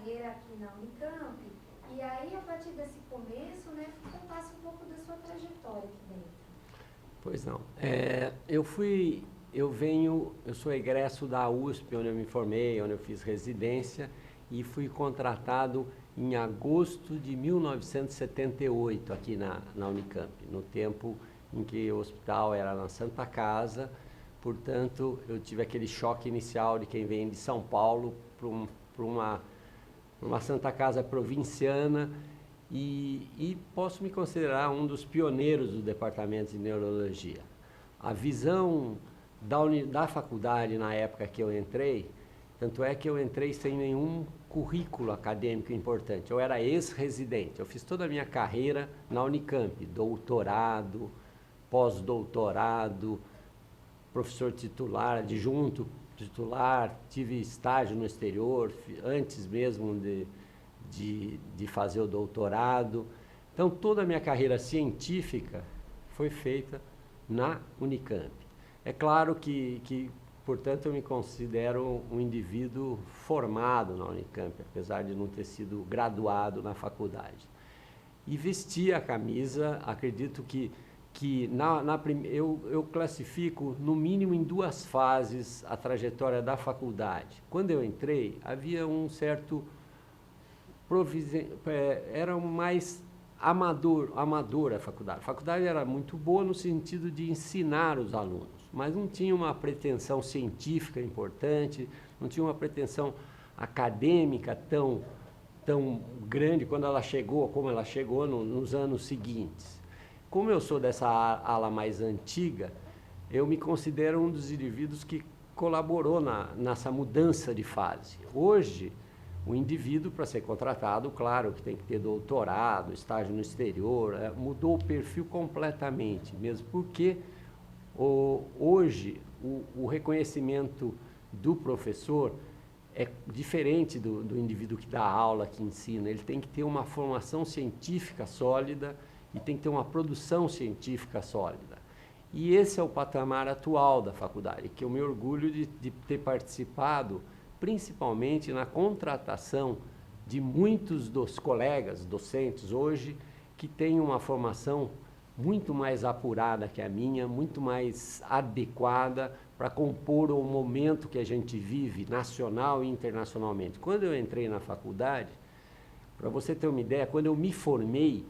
carreira aqui na Unicamp, e aí, a partir desse começo, né, contasse um pouco da sua trajetória aqui dentro. Pois não. Eu sou egresso da USP, onde eu me formei, onde eu fiz residência, e fui contratado em agosto de 1978 aqui na Unicamp, no tempo em que o hospital era na Santa Casa. Portanto, eu tive aquele choque inicial de quem vem de São Paulo para uma Santa Casa provinciana, e posso me considerar um dos pioneiros do departamento de neurologia. A visão da faculdade na época que eu entrei, tanto é que eu entrei sem nenhum currículo acadêmico importante. Eu era ex-residente, eu fiz toda a minha carreira na Unicamp, doutorado, pós-doutorado, professor titular, adjunto titular, tive estágio no exterior, antes mesmo de fazer o doutorado. Então, toda a minha carreira científica foi feita na Unicamp. É claro que portanto, eu me considero um indivíduo formado na Unicamp, apesar de não ter sido graduado na faculdade. E vesti a camisa, acredito que eu classifico, no mínimo, em duas fases a trajetória da faculdade. Quando eu entrei, havia um certo... era mais amadora a faculdade. A faculdade era muito boa no sentido de ensinar os alunos, mas não tinha uma pretensão científica importante, não tinha uma pretensão acadêmica tão grande quando ela chegou, como ela chegou nos anos seguintes. Como eu sou dessa ala mais antiga, eu me considero um dos indivíduos que colaborou nessa mudança de fase. Hoje, o indivíduo, para ser contratado, claro que tem que ter doutorado, estágio no exterior, mudou o perfil completamente, mesmo porque hoje o reconhecimento do professor é diferente do indivíduo que dá aula, que ensina. Ele tem que ter uma formação científica sólida e tem que ter uma produção científica sólida. E esse é o patamar atual da faculdade, que eu me orgulho de ter participado, principalmente na contratação de muitos dos colegas docentes hoje, que têm uma formação muito mais apurada que a minha, muito mais adequada para compor o momento que a gente vive, nacional e internacionalmente. Quando eu entrei na faculdade, para você ter uma ideia, quando eu me formei,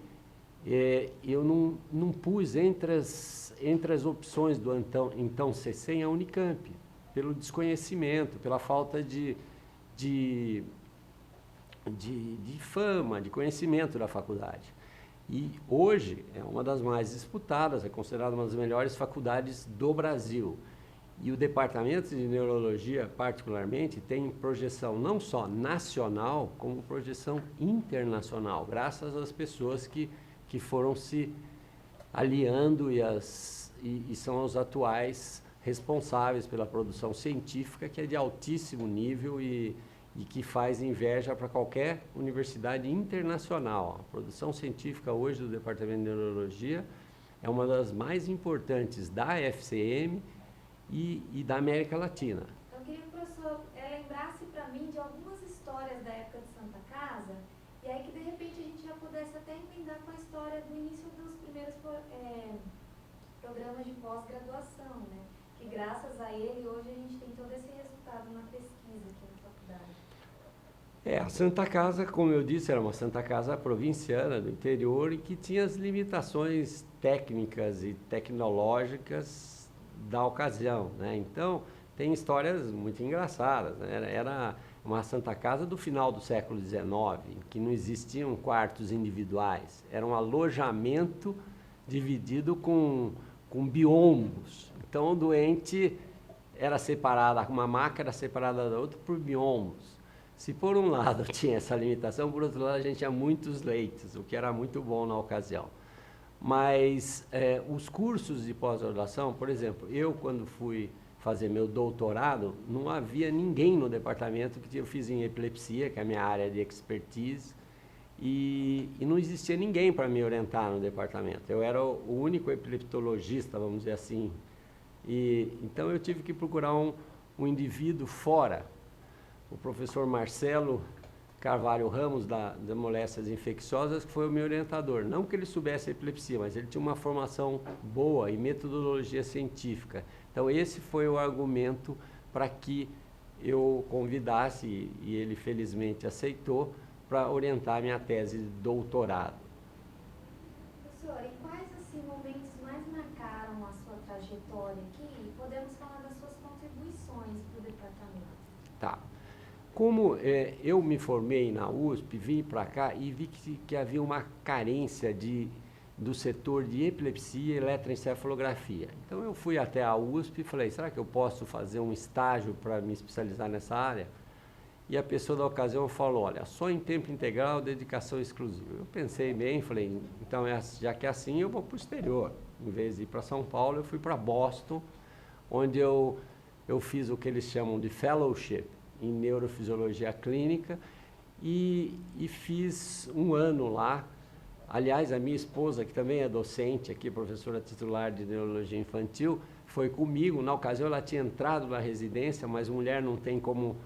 eu não pus entre as opções do então CCEM a Unicamp, pelo desconhecimento, pela falta de fama, de conhecimento da faculdade. E hoje é uma das mais disputadas, é considerada uma das melhores faculdades do Brasil. E o departamento de neurologia, particularmente, tem projeção não só nacional, como projeção internacional, graças às pessoas que foram se aliando e são os atuais responsáveis pela produção científica, que é de altíssimo nível e que faz inveja para qualquer universidade internacional. A produção científica hoje do Departamento de Neurologia é uma das mais importantes da FCM e da América Latina. Eu queria que o professor lembrasse para mim de algumas histórias da época de Santa Casa, e aí que de repente a gente já pudesse até emendar com a história do início dos primeiros programas de pós-graduação, né? Que graças a ele hoje a gente tem todo esse resultado na pesquisa aqui na faculdade. A Santa Casa, como eu disse, era uma Santa Casa provinciana do interior e que tinha as limitações técnicas e tecnológicas da ocasião, né? Então, tem histórias muito engraçadas, né? Era uma Santa Casa do final do século XIX, em que não existiam quartos individuais. Era um alojamento dividido com biombos. Então, o doente era separado, uma maca era separada da outra por biombos. Se por um lado tinha essa limitação, por outro lado a gente tinha muitos leitos, o que era muito bom na ocasião. Mas os cursos de pós-graduação, por exemplo, eu quando fui fazer meu doutorado, não havia ninguém no departamento, que eu fiz em epilepsia, que é a minha área de expertise, e não existia ninguém para me orientar no departamento. Eu era o único epileptologista, vamos dizer assim. Então eu tive que procurar um indivíduo fora. O professor Marcelo Carvalho Ramos, da moléstias infecciosas, que foi o meu orientador. Não que ele soubesse a epilepsia, mas ele tinha uma formação boa em metodologia científica. Então, esse foi o argumento para que eu convidasse, e ele felizmente aceitou, para orientar a minha tese de doutorado. Professor, e quais assim, momentos mais marcaram a sua trajetória aqui? Podemos falar das suas contribuições para o departamento. Tá. Como eu me formei na USP, vim para cá e vi que havia uma carência do setor de epilepsia e eletroencefalografia. Então, eu fui até a USP e falei, será que eu posso fazer um estágio para me especializar nessa área? E a pessoa da ocasião falou, olha, só em tempo integral, dedicação exclusiva. Eu pensei bem, falei, então, já que é assim, eu vou para o exterior. Em vez de ir para São Paulo, eu fui para Boston, onde eu fiz o que eles chamam de fellowship em neurofisiologia clínica e fiz um ano lá. Aliás, a minha esposa, que também é docente aqui, professora titular de neurologia infantil, foi comigo. Na ocasião, ela tinha entrado na residência, mas mulher não tem como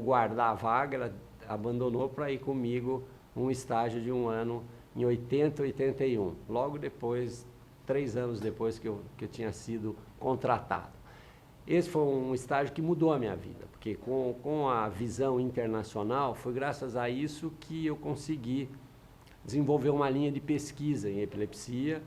guardar a vaga, ela abandonou para ir comigo um estágio de um ano em 80, 81, logo depois, 3 anos depois que eu tinha sido contratado. Esse foi um estágio que mudou a minha vida, porque com a visão internacional, foi graças a isso que eu consegui desenvolver uma linha de pesquisa em epilepsia,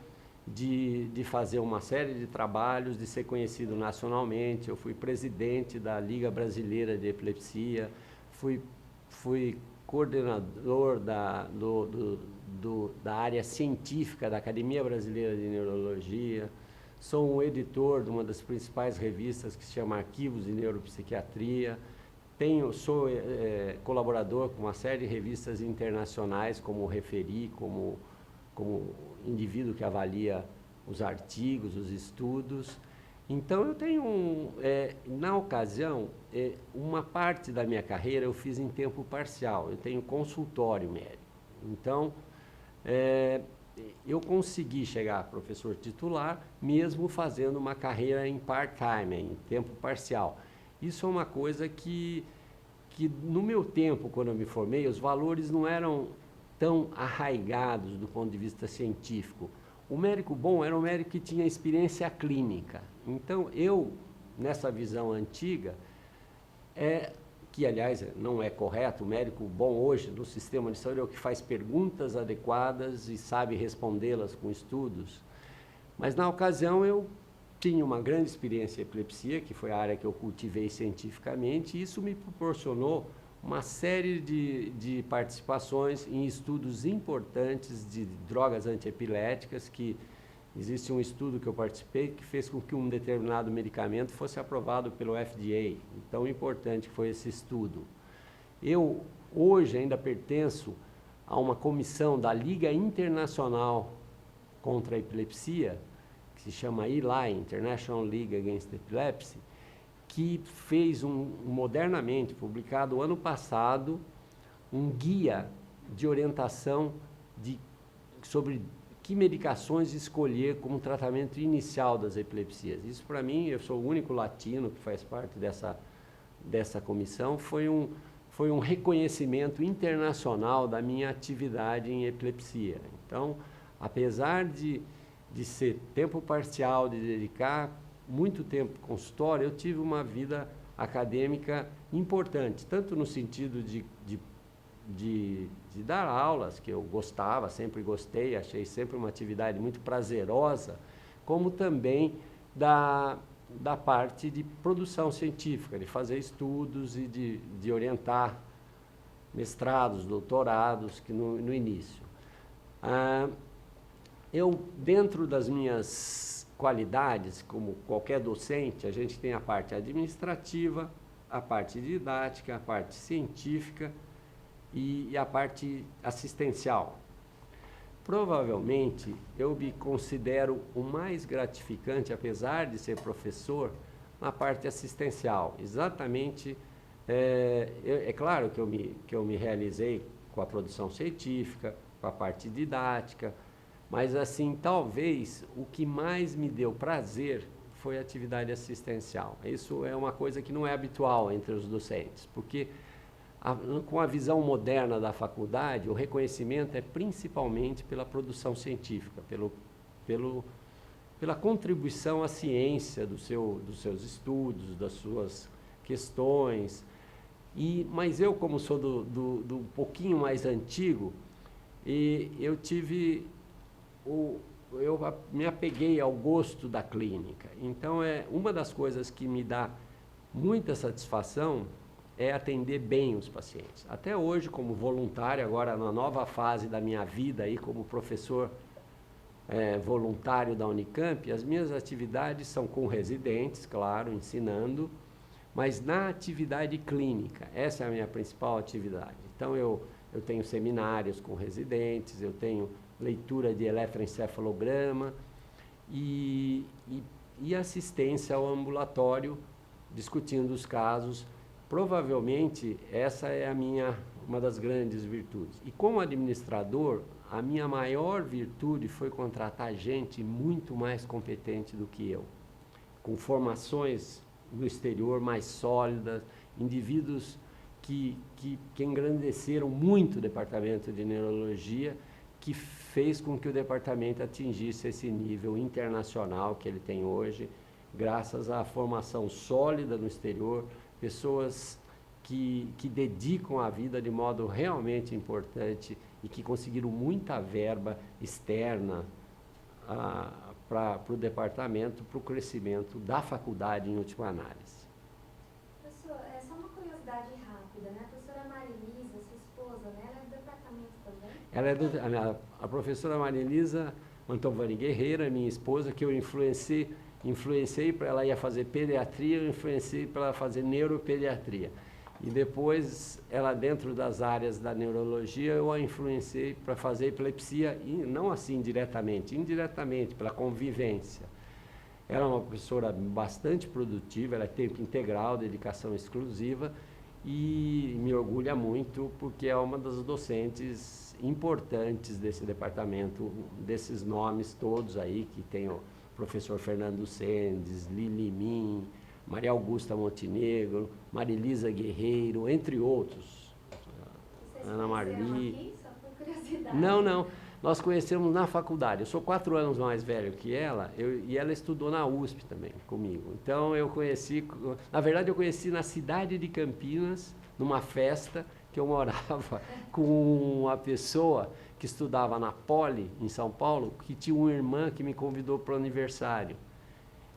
de fazer uma série de trabalhos, de ser conhecido nacionalmente. Eu fui presidente da Liga Brasileira de Epilepsia, fui coordenador da área científica da Academia Brasileira de Neurologia, sou um editor de uma das principais revistas que se chama Arquivos de Neuropsiquiatria, sou colaborador com uma série de revistas internacionais, como Referi, como indivíduo que avalia os artigos, os estudos. Então, eu tenho, na ocasião, uma parte da minha carreira eu fiz em tempo parcial, eu tenho consultório médico. Então, eu consegui chegar a professor titular, mesmo fazendo uma carreira em part-time, em tempo parcial. Isso é uma coisa que no meu tempo, quando eu me formei, os valores não eram tão arraigados do ponto de vista científico. O médico bom era um médico que tinha experiência clínica. Então, eu, nessa visão antiga, que aliás não é correto, o médico bom hoje no sistema de saúde é o que faz perguntas adequadas e sabe respondê-las com estudos. Mas na ocasião eu tinha uma grande experiência em epilepsia, que foi a área que eu cultivei cientificamente, e isso me proporcionou uma série de participações em estudos importantes de drogas antiepiléticas, que existe um estudo que eu participei que fez com que um determinado medicamento fosse aprovado pelo FDA. Tão importante foi esse estudo. Eu, hoje, ainda pertenço a uma comissão da Liga Internacional contra a Epilepsia, que se chama ILAE, International League Against Epilepsy, que fez modernamente, publicado ano passado, um guia de orientação sobre que medicações escolher como tratamento inicial das epilepsias. Isso, para mim, eu sou o único latino que faz parte dessa comissão, foi um reconhecimento internacional da minha atividade em epilepsia. Então, apesar de ser tempo parcial, de dedicar muito tempo consultório, eu tive uma vida acadêmica importante, tanto no sentido de dar aulas, que eu gostava, sempre gostei, achei sempre uma atividade muito prazerosa, como também da parte de produção científica, de fazer estudos e de orientar mestrados, doutorados, que no início. Eu, dentro das minhas qualidades, como qualquer docente, a gente tem a parte administrativa, a parte didática, a parte científica e a parte assistencial. Provavelmente, eu me considero o mais gratificante, apesar de ser professor, na parte assistencial. Exatamente, é claro que eu me realizei com a produção científica, com a parte didática, mas, assim, talvez o que mais me deu prazer foi a atividade assistencial. Isso é uma coisa que não é habitual entre os docentes, porque com a visão moderna da faculdade, o reconhecimento é principalmente pela produção científica, pela contribuição à ciência dos seus estudos, das suas questões. Mas eu, como sou do pouquinho mais antigo, eu me apeguei ao gosto da clínica. Então, uma das coisas que me dá muita satisfação é atender bem os pacientes. Até hoje, como voluntário, agora na nova fase da minha vida, aí, como professor voluntário da Unicamp, as minhas atividades são com residentes, claro, ensinando, mas na atividade clínica. Essa é a minha principal atividade. Então, eu tenho seminários com residentes, eu tenho leitura de eletroencefalograma e assistência ao ambulatório, discutindo os casos. Provavelmente, essa é uma das grandes virtudes. E como administrador, a minha maior virtude foi contratar gente muito mais competente do que eu, com formações no exterior mais sólidas, indivíduos que engrandeceram muito o departamento de neurologia, que fez com que o departamento atingisse esse nível internacional que ele tem hoje, graças à formação sólida no exterior, pessoas que dedicam a vida de modo realmente importante e que conseguiram muita verba externa para o departamento, para o crescimento da faculdade em última análise. Professor, só uma curiosidade rápida, né? A professora Marilisa, sua esposa, né? Ela é do departamento também? A professora Marilisa Mantovani Guerreira, minha esposa, que eu influenciei para ela ir fazer pediatria, eu influenciei para ela fazer neuropediatria. E depois, ela dentro das áreas da neurologia, eu a influenciei para fazer epilepsia, e não assim diretamente, indiretamente, pela convivência. Ela é uma professora bastante produtiva, ela é tempo integral, dedicação exclusiva, e me orgulha muito porque é uma das docentes importantes desse departamento, desses nomes todos aí, que tem o professor Fernando Sendes, Lili Min, Maria Augusta Montenegro, Marilisa Guerreiro, entre outros. Vocês Ana Marli. aqui, só por curiosidade? Não. Nós conhecemos na faculdade. Eu sou 4 anos mais velho que ela, e ela estudou na USP também comigo. Então, eu conheci na cidade de Campinas, numa festa que eu morava com uma pessoa que estudava na Poli, em São Paulo, que tinha uma irmã que me convidou para o aniversário.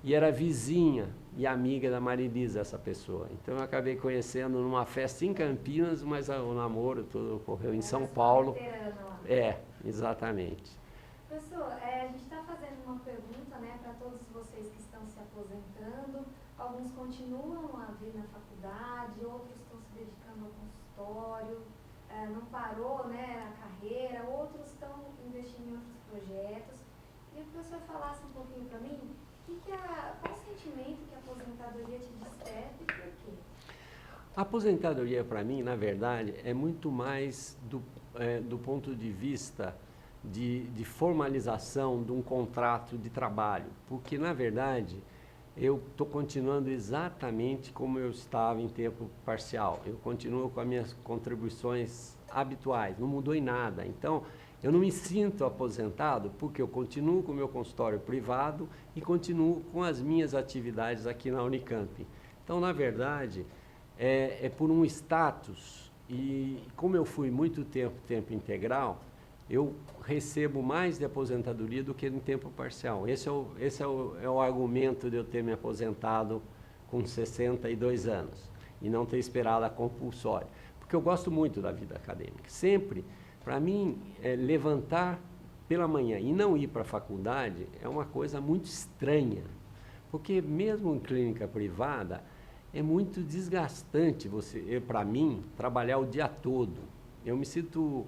E era vizinha e amiga da Marilisa, essa pessoa. Então, eu acabei conhecendo numa festa em Campinas, mas o namoro todo ocorreu em São Paulo. Exatamente. Professor, a gente está fazendo uma pergunta, né, para todos vocês que estão se aposentando. Alguns continuam a vir na faculdade, outros estão se dedicando ao consultório, não parou, né, a carreira, outros estão investindo em outros projetos. Queria que o professor falasse um pouquinho para mim, qual o sentimento que a aposentadoria te desperta e por quê? A aposentadoria, para mim, na verdade, é muito mais do ponto de vista de formalização de um contrato de trabalho, porque, na verdade, eu estou continuando exatamente como eu estava em tempo parcial. Eu continuo com as minhas contribuições habituais, não mudou em nada. Então, eu não me sinto aposentado porque eu continuo com o meu consultório privado e continuo com as minhas atividades aqui na Unicamp. Então, na verdade, é por um status, e como eu fui muito tempo integral, eu recebo mais de aposentadoria do que em tempo parcial. Esse é o argumento de eu ter me aposentado com 62 anos e não ter esperado a compulsória. Porque eu gosto muito da vida acadêmica. Sempre, para mim, levantar pela manhã e não ir para a faculdade é uma coisa muito estranha. Porque mesmo em clínica privada, é muito desgastante para mim, trabalhar o dia todo. Eu me sinto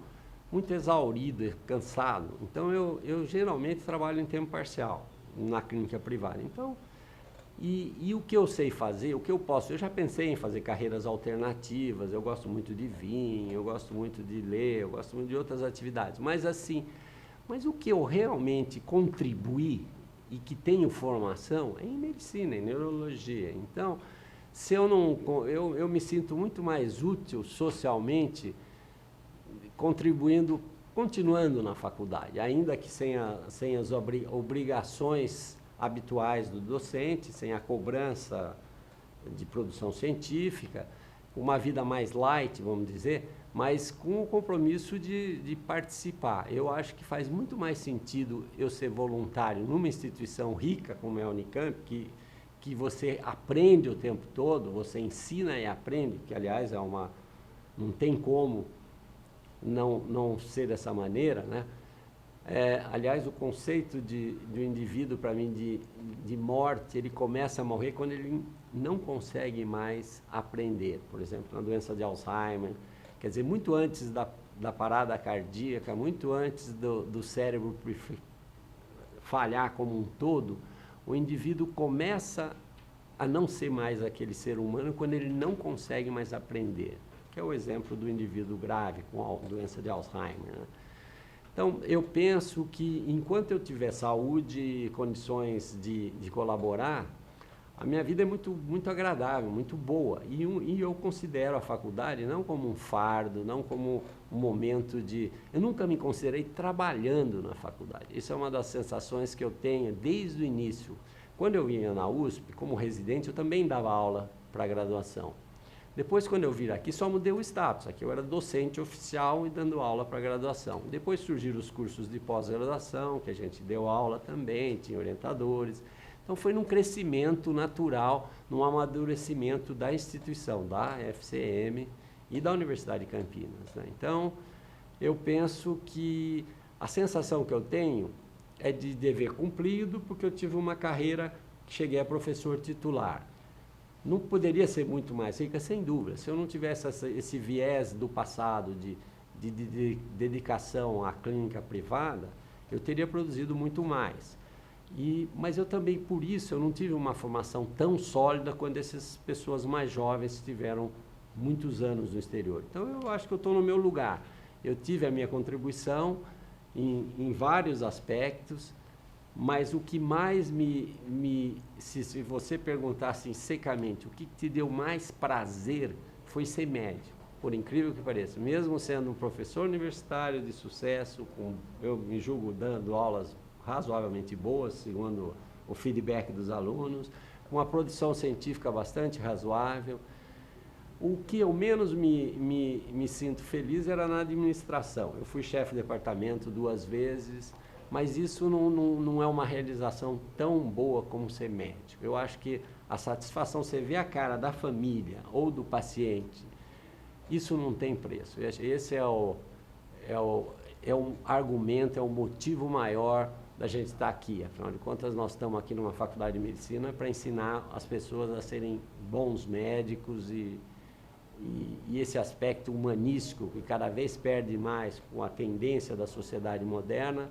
muito exaurido, cansado. Então, eu geralmente trabalho em tempo parcial, na clínica privada. Então, e o que eu sei fazer, o que eu posso... Eu já pensei em fazer carreiras alternativas, eu gosto muito de vinho, eu gosto muito de ler, eu gosto muito de outras atividades. Mas o que eu realmente contribuí e que tenho formação é em medicina, em neurologia. Então, Se eu não, eu me sinto muito mais útil socialmente contribuindo, continuando na faculdade, ainda que sem as obrigações habituais do docente, sem a cobrança de produção científica, uma vida mais light, vamos dizer, mas com o compromisso de participar. Eu acho que faz muito mais sentido eu ser voluntário numa instituição rica como é a Unicamp, que você aprende o tempo todo, você ensina e aprende, que aliás não tem como não ser dessa maneira, né? Aliás, o conceito do indivíduo, para mim, de morte, ele começa a morrer quando ele não consegue mais aprender. Por exemplo, na doença de Alzheimer, quer dizer, muito antes da parada cardíaca, muito antes do cérebro falhar como um todo, o indivíduo começa a não ser mais aquele ser humano quando ele não consegue mais aprender, que é o exemplo do indivíduo grave com a doença de Alzheimer, né? Então, eu penso que enquanto eu tiver saúde e condições de colaborar, a minha vida é muito agradável, muito boa. E eu considero a faculdade não como um fardo, não como um momento de... Eu nunca me considerei trabalhando na faculdade. Isso é uma das sensações que eu tenho desde o início. Quando eu vinha na USP, como residente, eu também dava aula para graduação. Depois, quando eu vim aqui, só mudei o status. Aqui eu era docente oficial e dando aula para graduação. Depois surgiram os cursos de pós-graduação, que a gente deu aula também, tinha orientadores. Então, foi num crescimento natural, num amadurecimento da instituição, da FCM e da Universidade de Campinas, né? Então, eu penso que a sensação que eu tenho é de dever cumprido, porque eu tive uma carreira que cheguei a professor titular. Não poderia ser muito mais rica, sem dúvida. Se eu não tivesse esse viés do passado de dedicação à clínica privada, eu teria produzido muito mais. Mas eu também, por isso, eu não tive uma formação tão sólida quando essas pessoas mais jovens tiveram muitos anos no exterior. Então, eu acho que eu estou no meu lugar. Eu tive a minha contribuição em vários aspectos, mas o que mais se você perguntar assim secamente, o que te deu mais prazer foi ser médico, por incrível que pareça. Mesmo sendo um professor universitário de sucesso, eu me julgo dando aulas razoavelmente boas, segundo o feedback dos alunos, com uma produção científica bastante razoável. O que eu menos me sinto feliz era na administração. Eu fui chefe de departamento 2 vezes, mas isso não é uma realização tão boa como ser médico. Eu acho que a satisfação, você vê a cara da família ou do paciente, isso não tem preço. Esse é um argumento, é um motivo maior da gente estar aqui. Afinal de contas, nós estamos aqui numa faculdade de medicina para ensinar as pessoas a serem bons médicos e esse aspecto humanístico que cada vez perde mais com a tendência da sociedade moderna,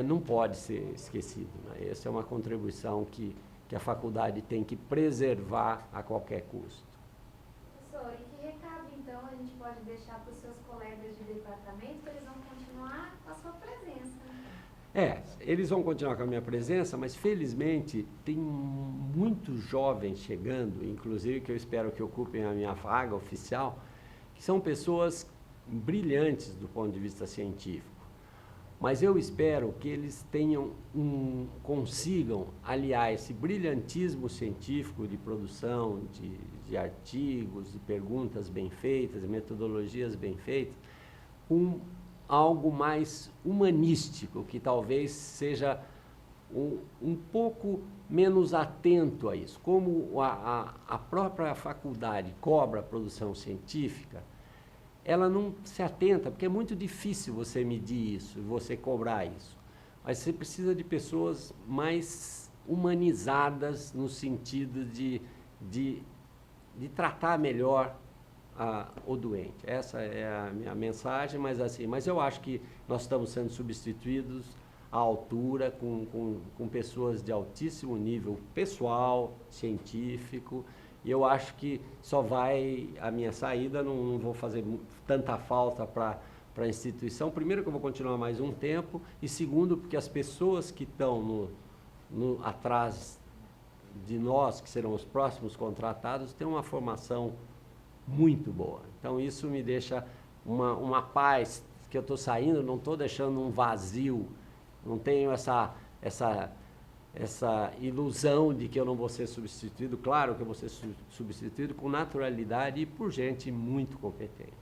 não pode ser esquecido, né? Essa é uma contribuição que a faculdade tem que preservar a qualquer custo. Professor, e que recado, então, a gente pode deixar para os seus colegas de departamento que eles vão continuar com a sua presença? Eles vão continuar com a minha presença, mas felizmente tem muitos jovens chegando, inclusive que eu espero que ocupem a minha vaga oficial, que são pessoas brilhantes do ponto de vista científico. Mas eu espero que eles consigam aliar esse brilhantismo científico de produção, de artigos, de perguntas bem feitas, de metodologias bem feitas, com algo mais humanístico, que talvez seja um pouco menos atento a isso. Como a própria faculdade cobra a produção científica, ela não se atenta, porque é muito difícil você medir isso, você cobrar isso. Mas você precisa de pessoas mais humanizadas no sentido de tratar melhor o doente. Essa é a minha mensagem, mas eu acho que nós estamos sendo substituídos à altura com pessoas de altíssimo nível pessoal, científico, e eu acho que a minha saída, não vou fazer tanta falta para a instituição. Primeiro, que eu vou continuar mais um tempo, e segundo, porque as pessoas que estão atrás de nós, que serão os próximos contratados, ter uma formação muito boa. Então, isso me deixa uma paz, que eu estou saindo, não estou deixando um vazio, não tenho essa ilusão de que eu não vou ser substituído. Claro que eu vou ser substituído com naturalidade e por gente muito competente.